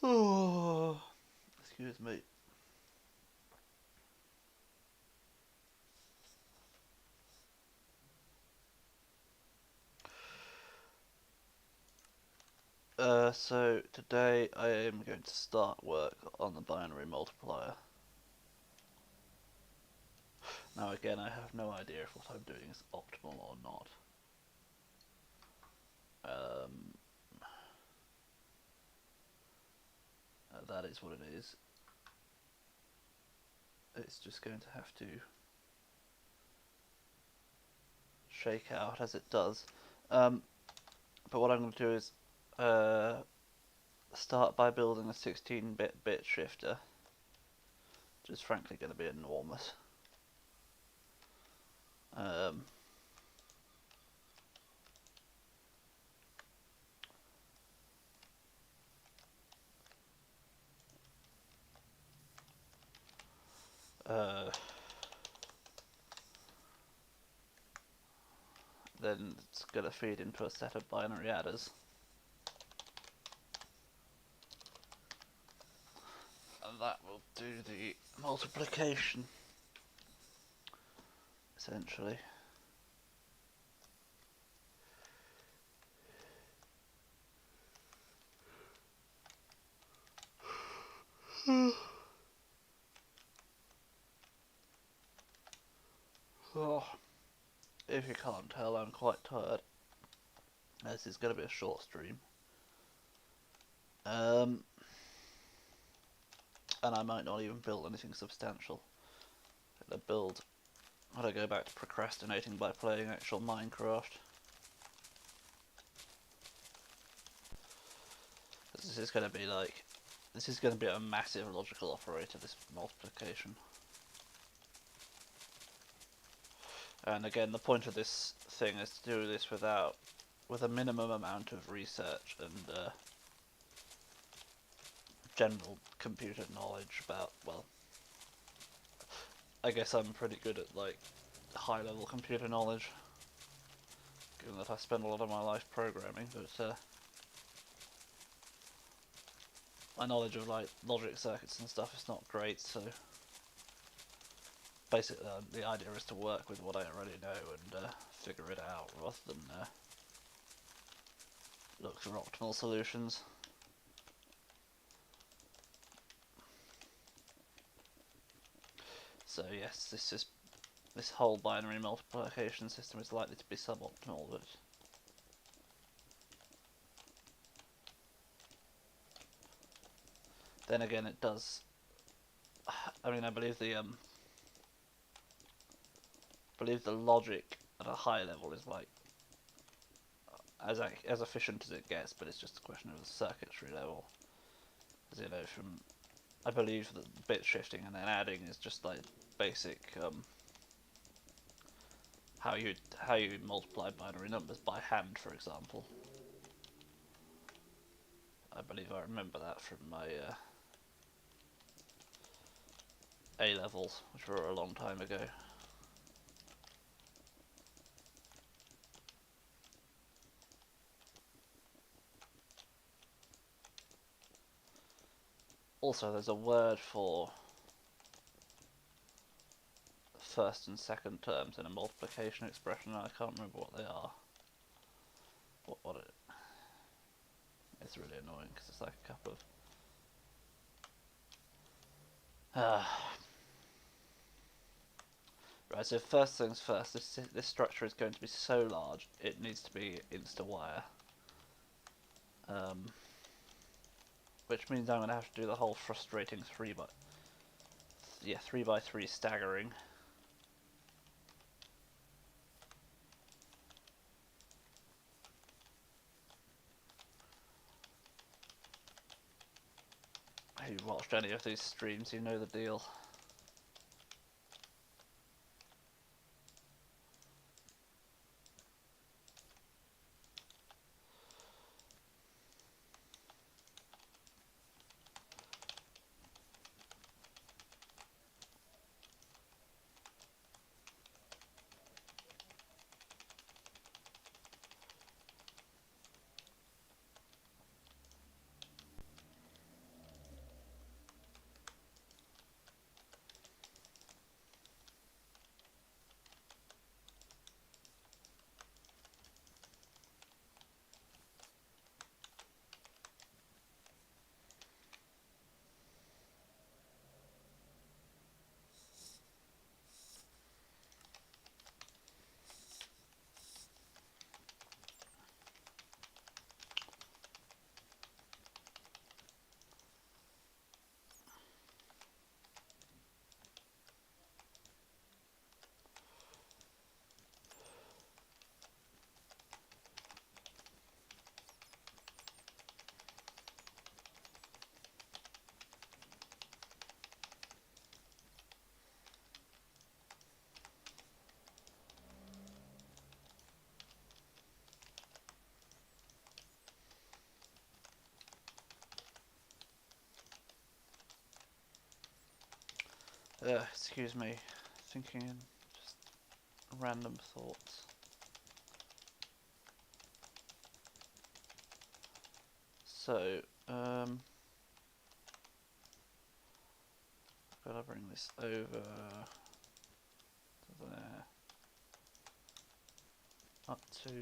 Oh, excuse me. So today I am going to start work on the binary multiplier. Now again, I have no idea if what I'm doing is optimal or not. Um, that is what it is. It's just going to have to shake out as it does. Um, but what I'm going to do is start by building a 16-bit bit shifter, which is frankly going to be enormous. Um, uh, then it's going to feed into a set of binary adders. And that will do the multiplication, essentially. Oh, if you can't tell, I'm quite tired. This is going to be a short stream. And I might not even build anything substantial. I'm gonna go back to procrastinating by playing actual Minecraft. This is going to be like, this is going to be a massive logical operator, this multiplication. And again, the point of this thing is to do this with a minimum amount of research and general computer knowledge about, well, I guess I'm pretty good at like high level computer knowledge, given that I spend a lot of my life programming, but my knowledge of like logic circuits and stuff is not great, so basically the idea is to work with what I already know and figure it out rather than look for optimal solutions. So yes, this whole binary multiplication system is likely to be suboptimal, but then again, it does. I mean, I believe the logic at a high level is like as efficient as it gets, but it's just a question of the circuitry level. As you know, from I believe that bit shifting and then adding is just like basic how you multiply binary numbers by hand, for example. I believe I remember that from my A levels, which were a long time ago. Also, there's a word for first and second terms in a multiplication expression, and I can't remember what they are. It's really annoying because it's like a couple of right, so first things first, this structure is going to be so large it needs to be insta-wire, which means I'm going to have to do the whole frustrating 3x3 staggering. If you've watched any of these streams, you know the deal. Excuse me, thinking in just random thoughts. So, gotta bring this over to there, up to.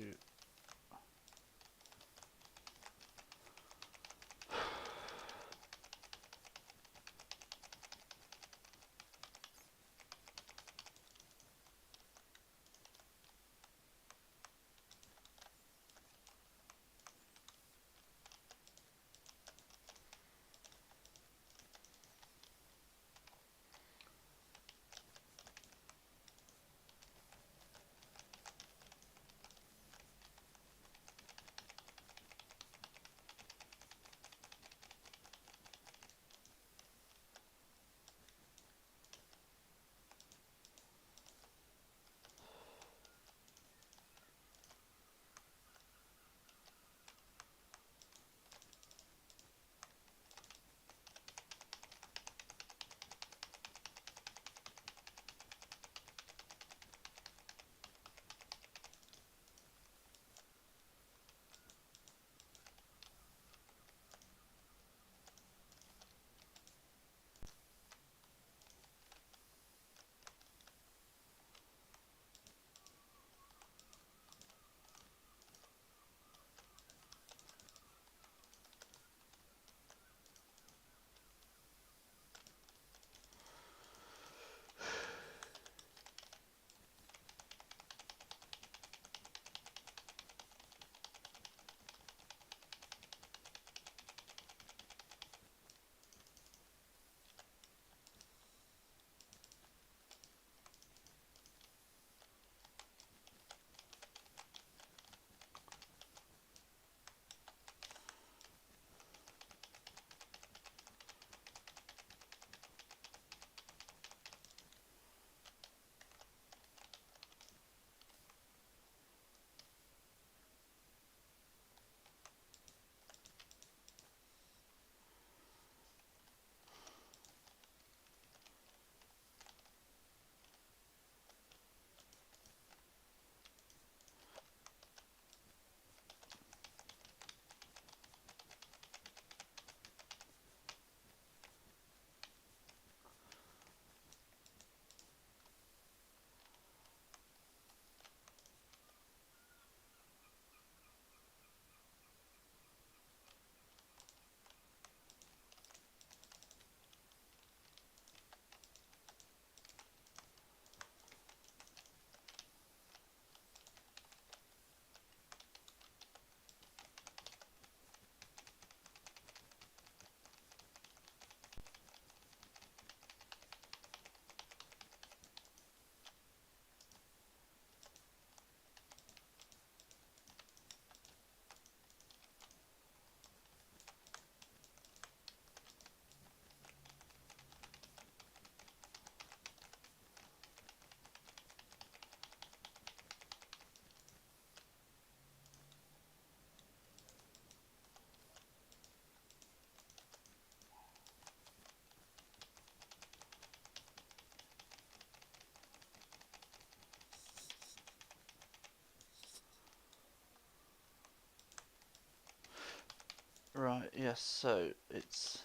Right, yes, so it's.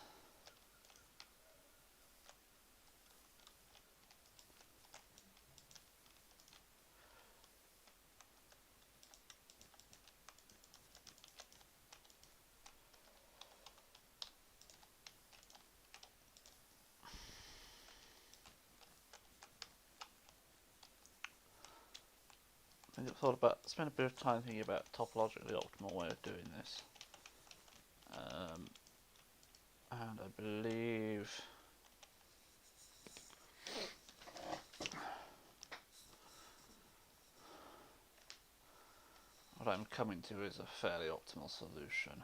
I thought about, spent a bit of time thinking about topologically optimal way of doing this. And I believe what I'm coming to is a fairly optimal solution.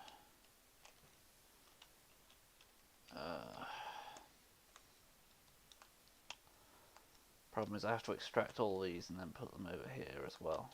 Problem is I have to extract all these and then put them over here as well.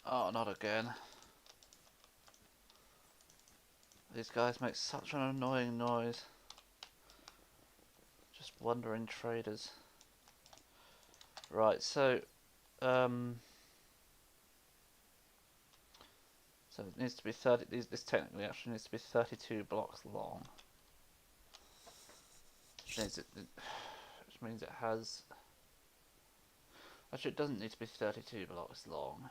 Oh, not again. These guys make such an annoying noise. Just wandering traders. Right, so so it needs to be 30. This technically actually needs to be 32 blocks long. Which means it has. Actually, it doesn't need to be 32 blocks long.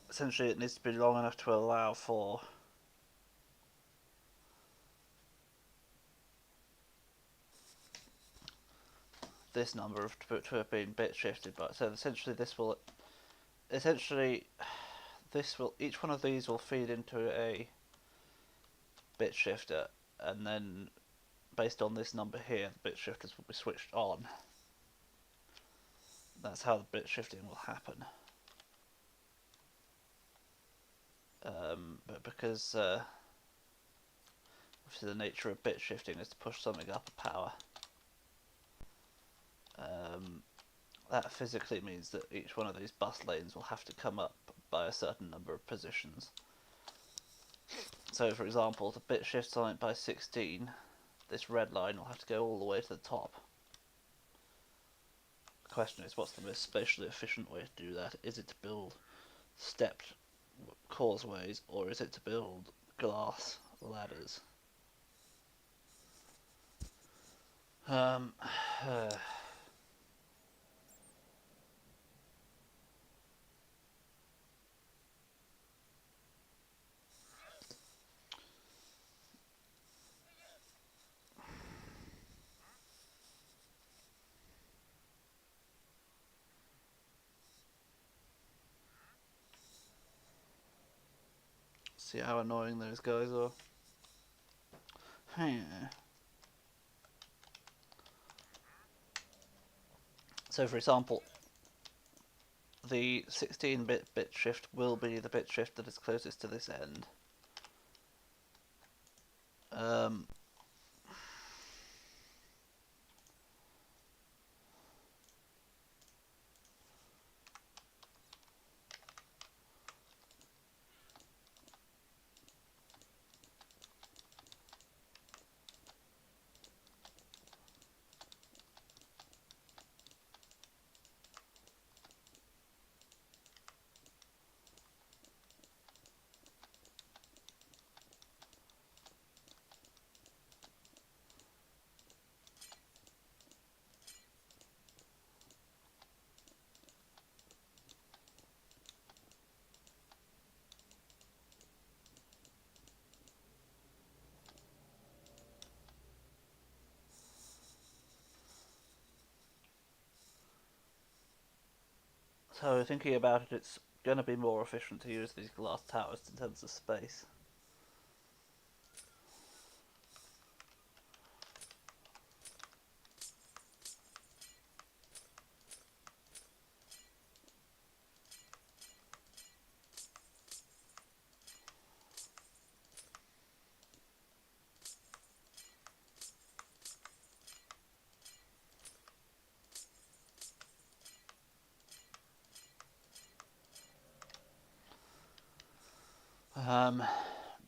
Essentially, it needs to be long enough to allow for this number of to have been bit shifted. But so essentially, each one of these will feed into a bit shifter, and then based on this number here, the bit shifters will be switched on. That's how the bit shifting will happen. But because obviously the nature of bit shifting is to push something up a power, that physically means that each one of these bus lanes will have to come up by a certain number of positions. So for example, to bit shift something by 16, this red line will have to go all the way to the top. The question is, what's the most spatially efficient way to do that? Is it to build stepped causeways, or is it to build glass ladders? See how annoying those guys are. So for example, the 16-bit bit shift will be the bit shift that is closest to this end. So thinking about it, it's going to be more efficient to use these glass towers in terms of space.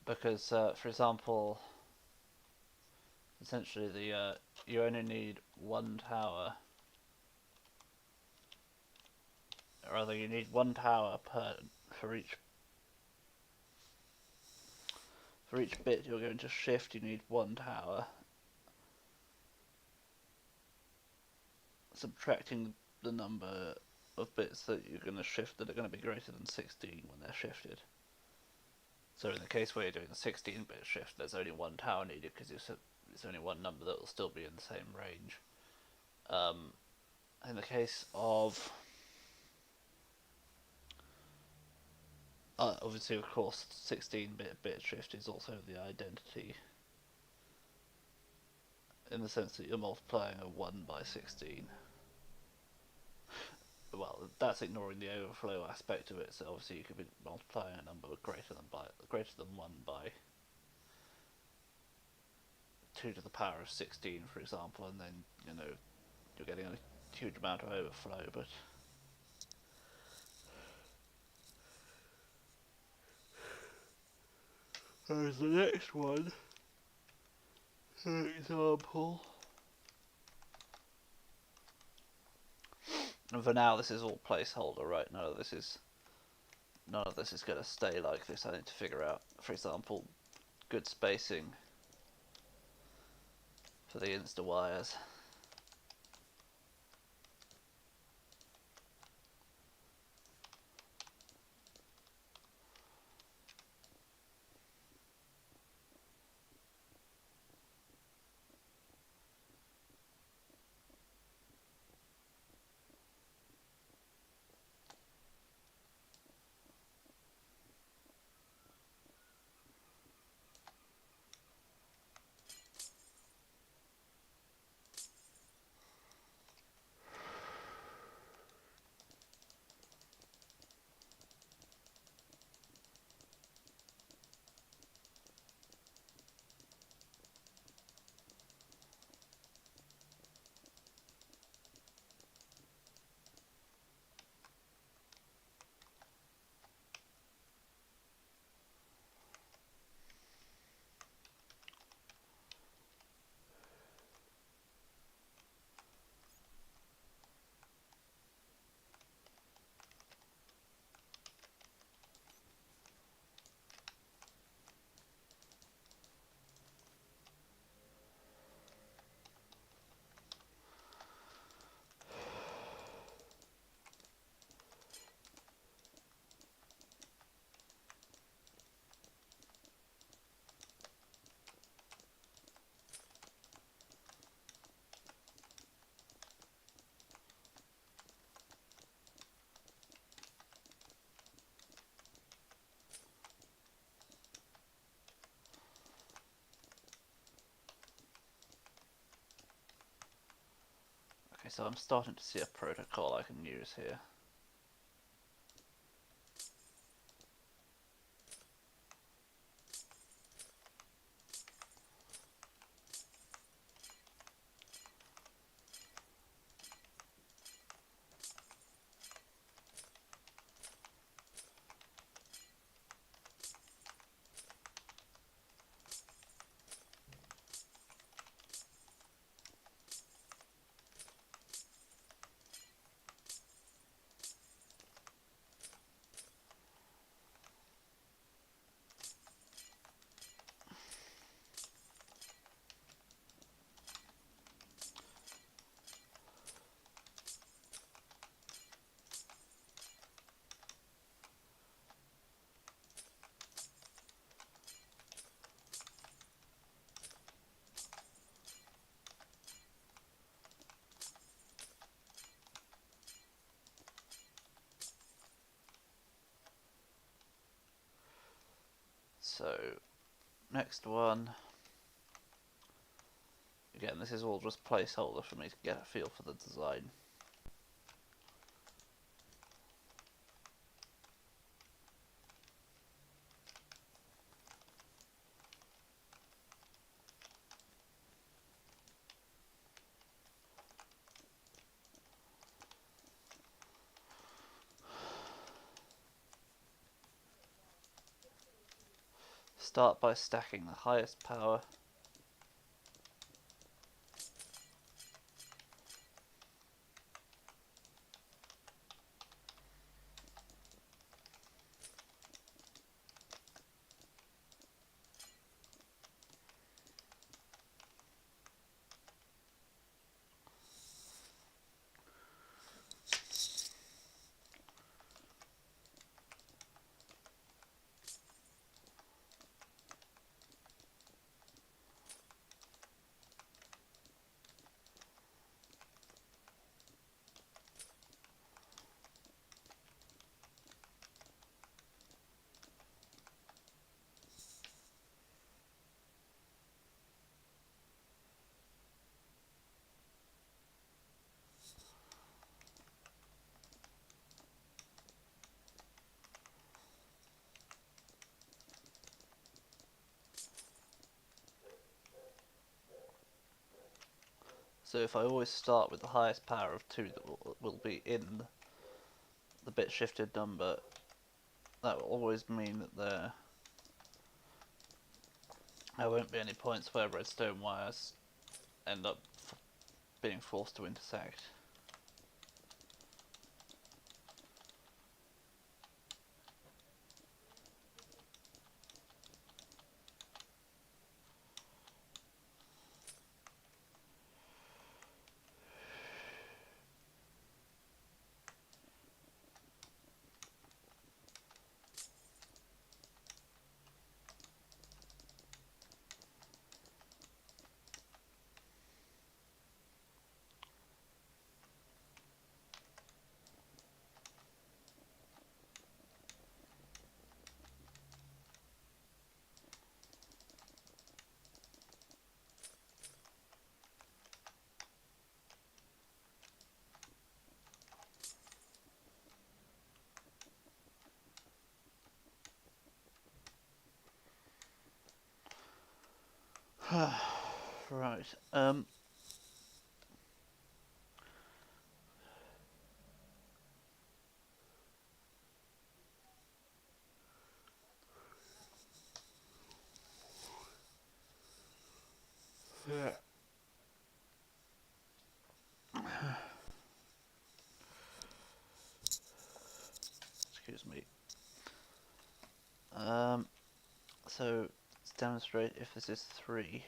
Because, for example, essentially you only need one tower. Or rather, you need one tower for each bit you're going to shift. You need one tower. Subtracting the number of bits that you're going to shift that are going to be greater than 16 when they're shifted. So in the case where you're doing a 16-bit shift, there's only one tower needed because it's only one number that will still be in the same range. In the case of obviously, of course, 16-bit bit shift is also the identity in the sense that you're multiplying a 1 by 16. Well, that's ignoring the overflow aspect of it. So obviously, you could be multiplying a number greater than 1 by 2 to the power of 16, for example, and then, you're getting a huge amount of overflow, but there's the next one, for example. And for now, this is all placeholder, right? None of this is going to stay like this. I need to figure out, for example, good spacing for the Insta wires. Okay, so I'm starting to see a protocol I can use here. So, next one. Again, this is all just placeholder for me to get a feel for the design. Start by stacking the highest power. So if I always start with the highest power of 2 that will be in the bit shifted number, that will always mean that there won't be any points where redstone wires end up being forced to intersect. Right. Yeah. Excuse me. So let's demonstrate if this is 3.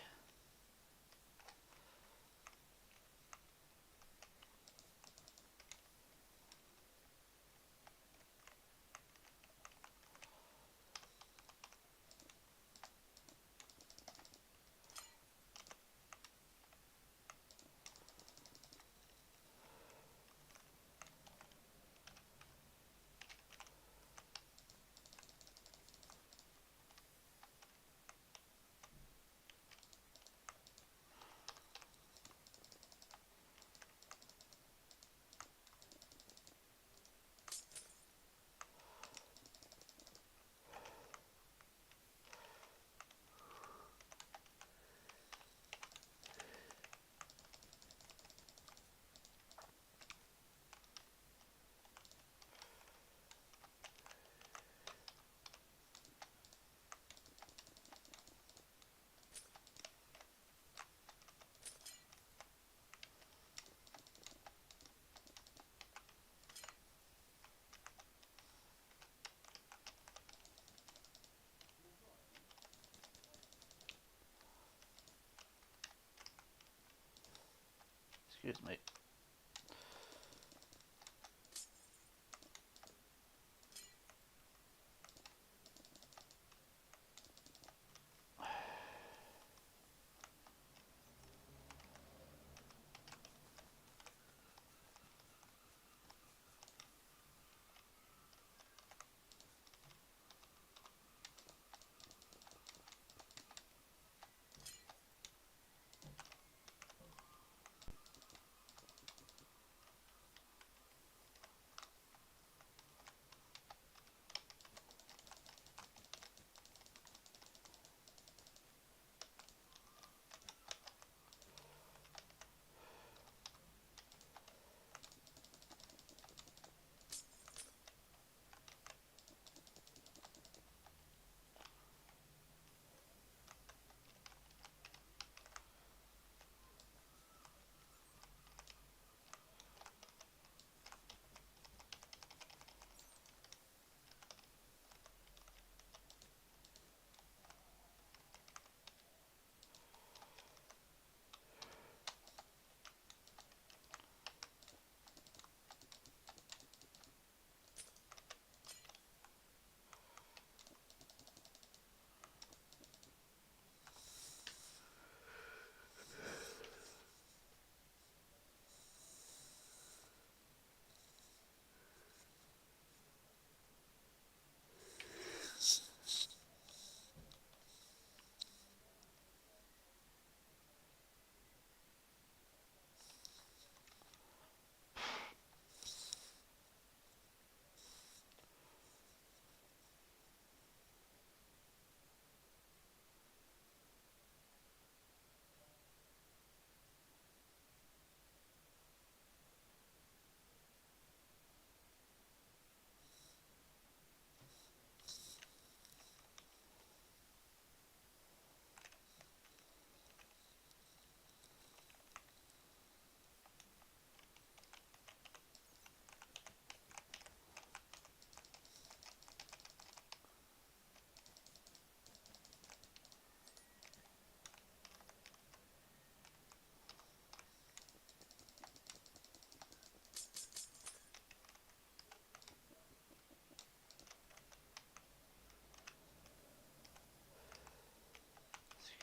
Excuse me.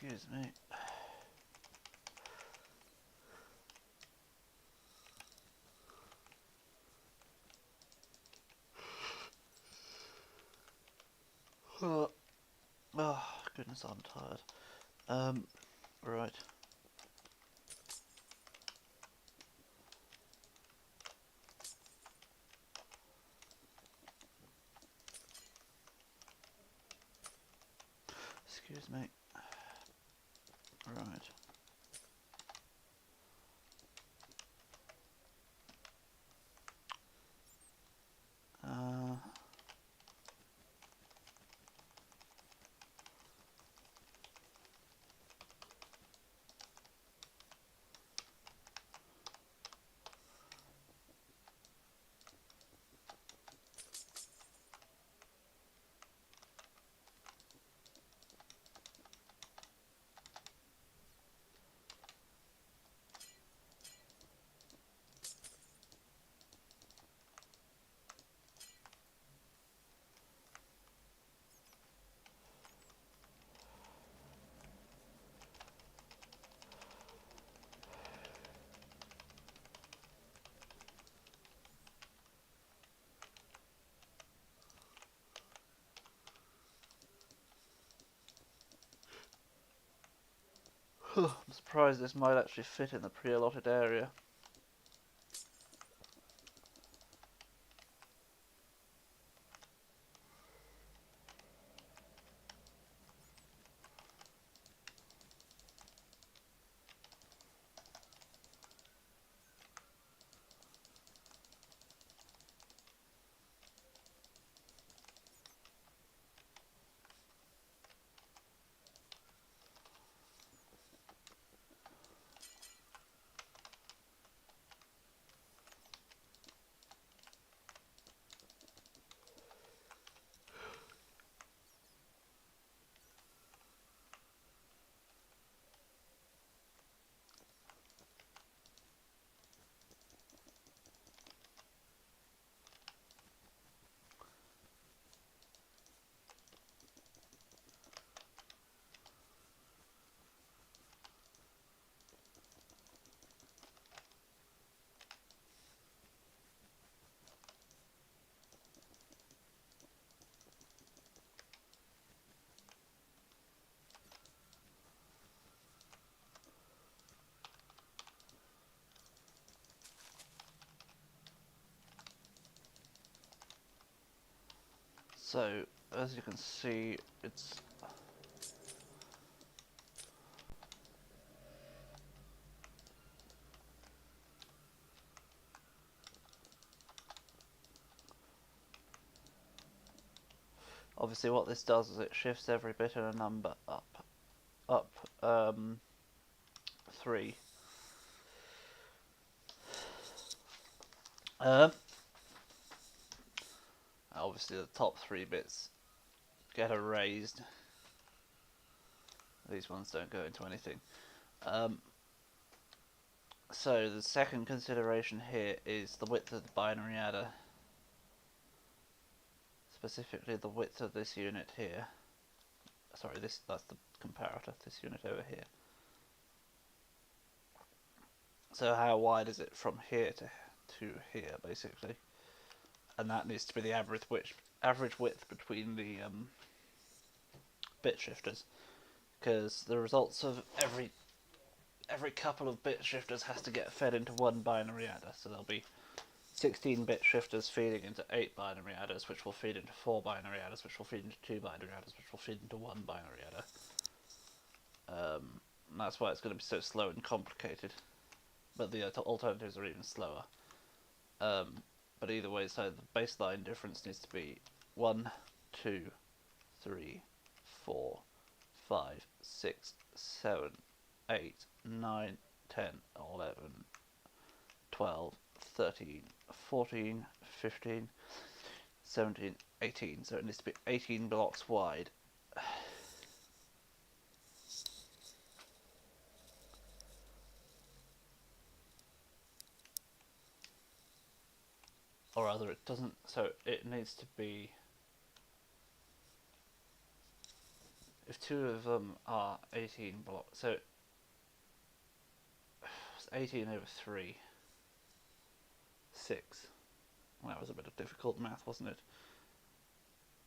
Excuse me. Oh, goodness, I'm tired. Right. Excuse me. Right. Uh, I'm surprised this might actually fit in the pre-allotted area. So, as you can see, it's obviously what this does is it shifts every bit in a number up 3. Um, Obviously the top 3 bits get erased. These ones don't go into anything. So the second consideration here is the width of the binary adder. Specifically the width of this unit here. Sorry, that's the comparator, this unit over here. So how wide is it from here to here, basically? And that needs to be the average width between the bit shifters, because the results of every couple of bit shifters has to get fed into one binary adder. So there'll be 16 bit shifters feeding into 8 binary adders, which will feed into 4 binary adders, which will feed into 2 binary adders, which will feed into 1 binary adder. And that's why it's going to be so slow and complicated. But the alternatives are even slower. But either way, so the baseline difference needs to be 1, 2, 3, 4, 5, 6, 7, 8, 9, 10, 11, 12, 13, 14, 15, 17, 18. So it needs to be 18 blocks wide. Or rather, it doesn't. So it needs to be. if two of them are 18 blocks, so it's 18 over 3, 6. Well, that was a bit of difficult math, wasn't it?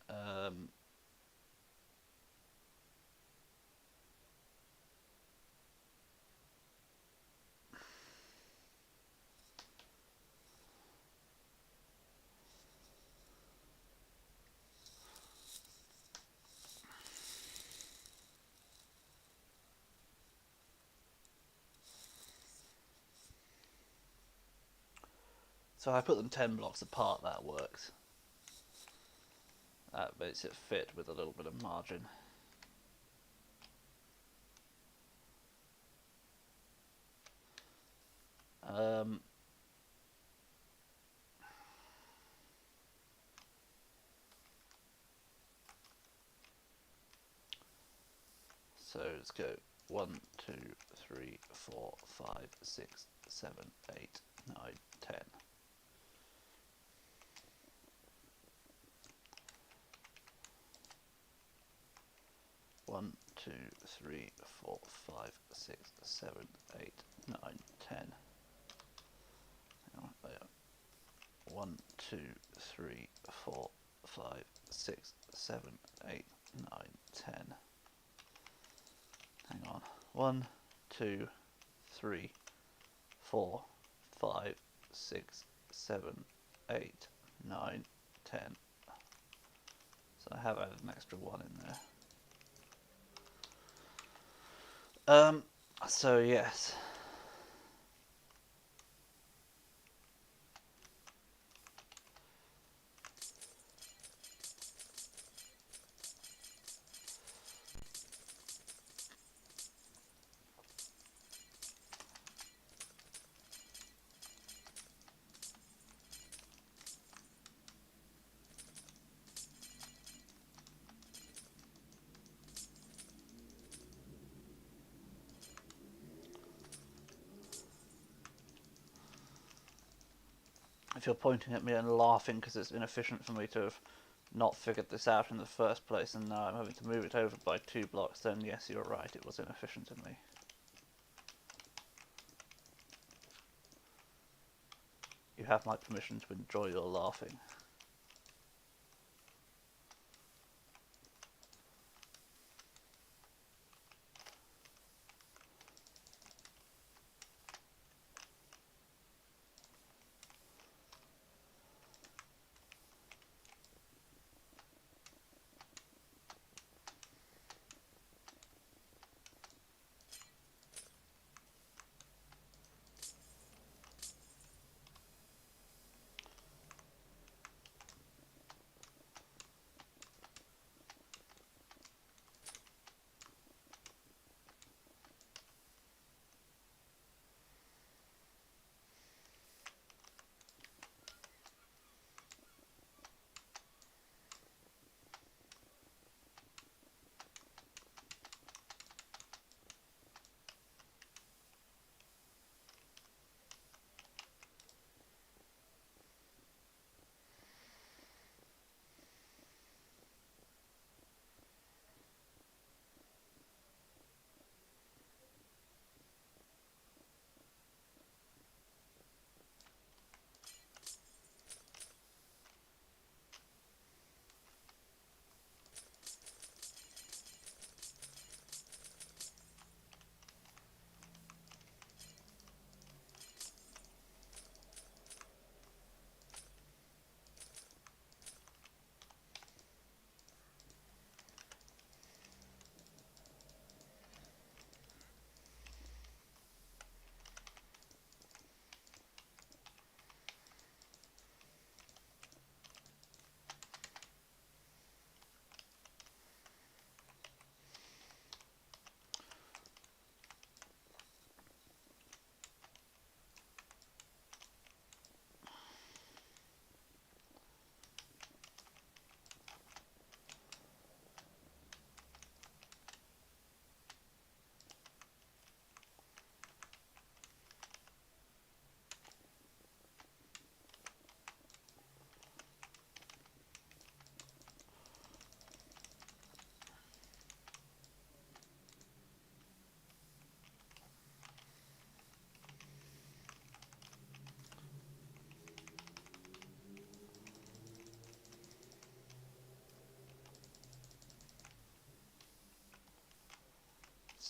Um, so I put them 10 blocks apart, that works. That makes it fit with a little bit of margin. Um, so let's go 1, 2, 3, 4, 5, 6, 7, 8, 9, 10. 1, 2, 3, 4, 5, 6, 7, 8, 9, 10. 1, 2, 3, 4, 5, 6, 7, 8, 9, 10. Hang on. 1, 2, 3, 4, 5, 6, 7, 8, 9, 10. So I have added an extra 1 in there. So yes. If you're pointing at me and laughing because it's inefficient for me to have not figured this out in the first place and now I'm having to move it over by 2 blocks, then yes, you're right, it was inefficient of me. You have my permission to enjoy your laughing.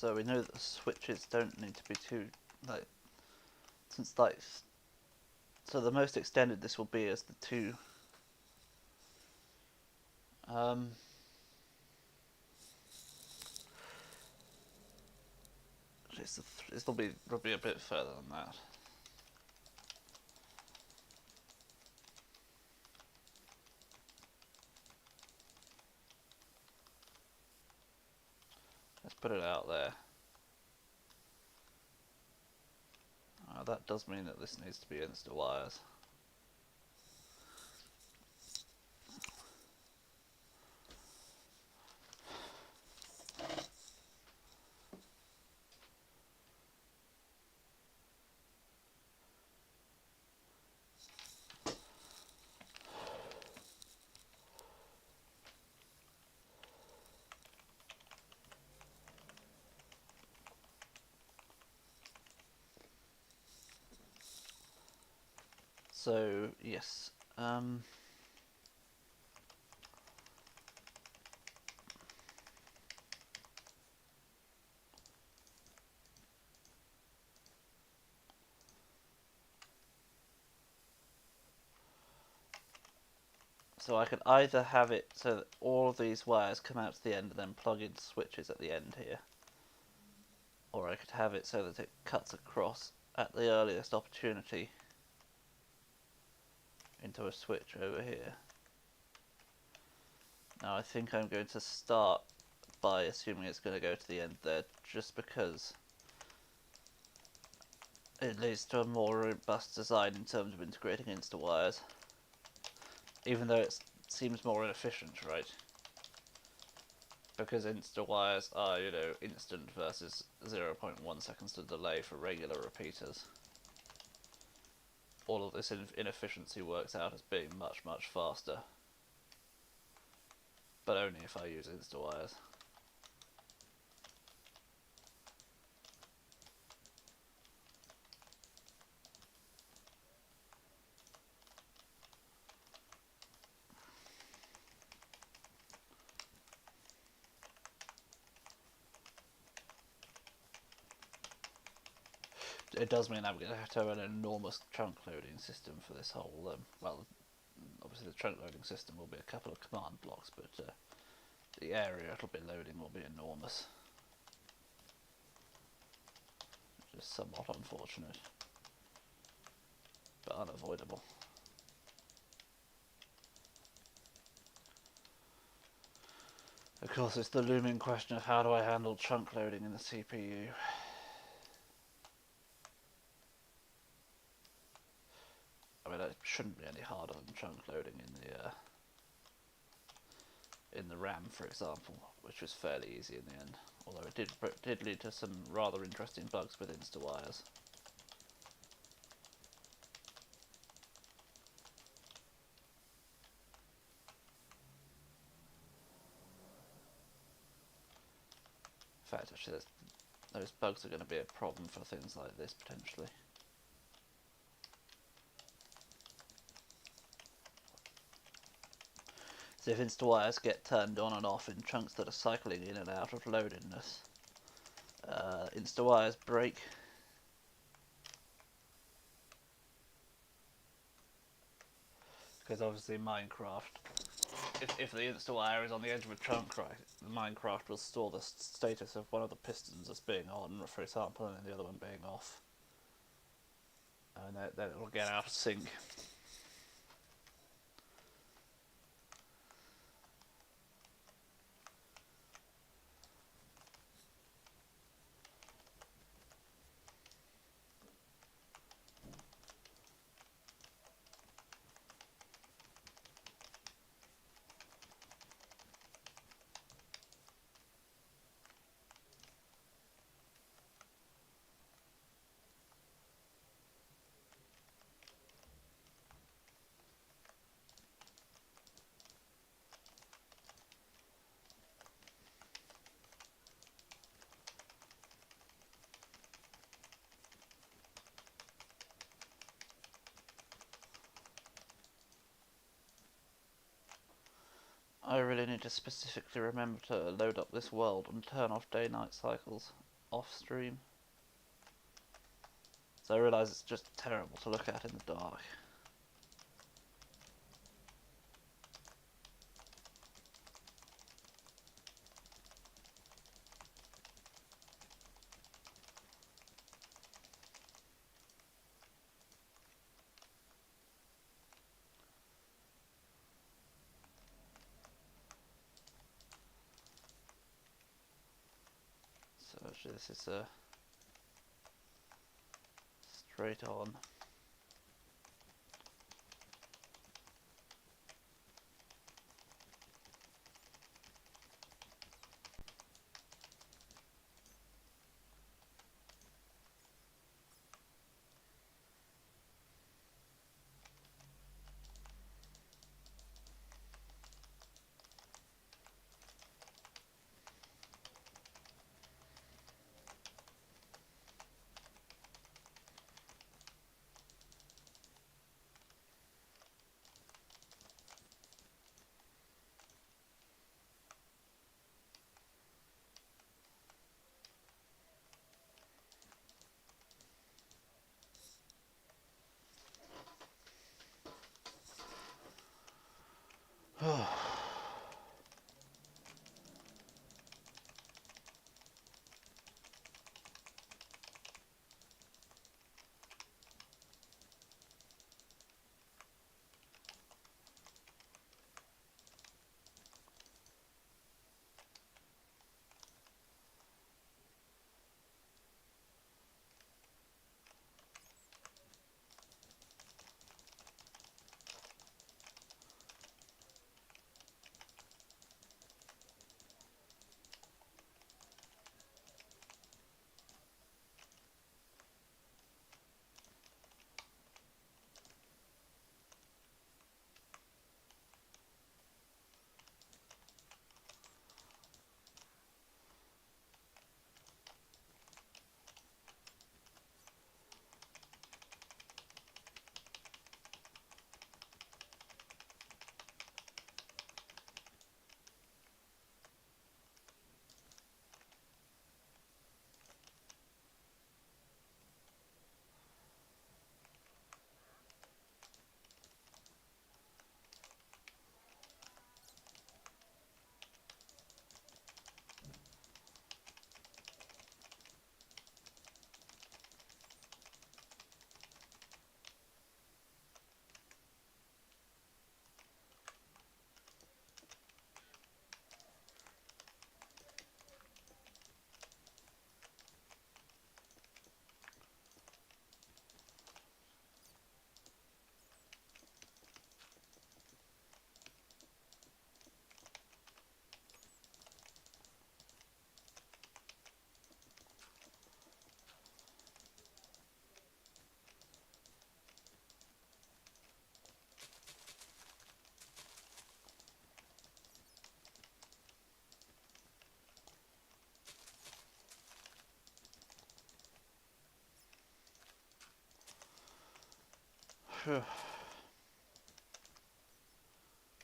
So we know that the switches don't need to be too, like, since like, so the most extended this will be is the two, um, it'll be a bit further than that. Let's put it out there. That does mean that this needs to be insta wires. So yes, so I could either have it so that all of these wires come out to the end and then plug into switches at the end here, or I could have it so that it cuts across at the earliest opportunity into a switch over here. Now I think I'm going to start by assuming it's going to go to the end there, just because it leads to a more robust design in terms of integrating insta wires, even though it seems more inefficient, right? Because insta wires are, you know, instant versus 0.1 seconds to delay for regular repeaters. All of this inefficiency works out as being much, much faster. But only if I use insta wires. It does mean I'm going to have an enormous chunk loading system for this whole, well, obviously the chunk loading system will be a couple of command blocks, but the area it'll be loading will be enormous. Which is somewhat unfortunate, but unavoidable. Of course, it's the looming question of how do I handle chunk loading in the CPU. I mean, it shouldn't be any harder than chunk loading in the RAM, for example, which was fairly easy in the end. Although it did lead to some rather interesting bugs with insta-wires. In fact, actually, those bugs are going to be a problem for things like this, potentially. So if insta-wires get turned on and off in chunks that are cycling in and out of loadedness, insta-wires break. Because obviously Minecraft, if the insta-wire is on the edge of a chunk, right, Minecraft will store the status of one of the pistons as being on, for example, and then the other one being off. And then it will get out of sync. I really need to specifically remember to load up this world and turn off day-night cycles. off stream. So I realise it's just terrible to look at in the dark. So actually this is a straight on.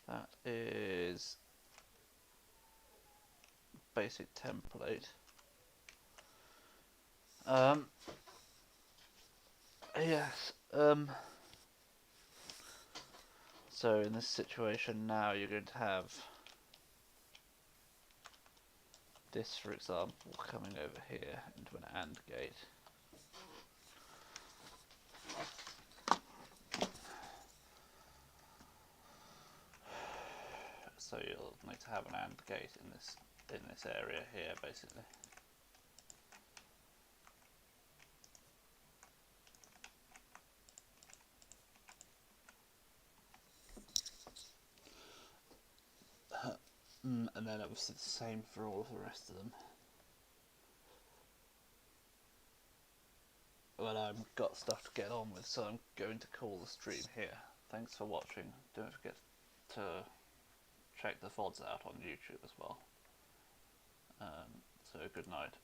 That is basic template. Yes. So in this situation now, you're going to have this, for example, coming over here into an AND gate. So you'll need to have an AND gate in this area here, basically. And then obviously the same for all of the rest of them. Well, I've got stuff to get on with, so I'm going to call the stream here. Thanks for watching. Don't forget to check the VODs out on YouTube as well. So good night.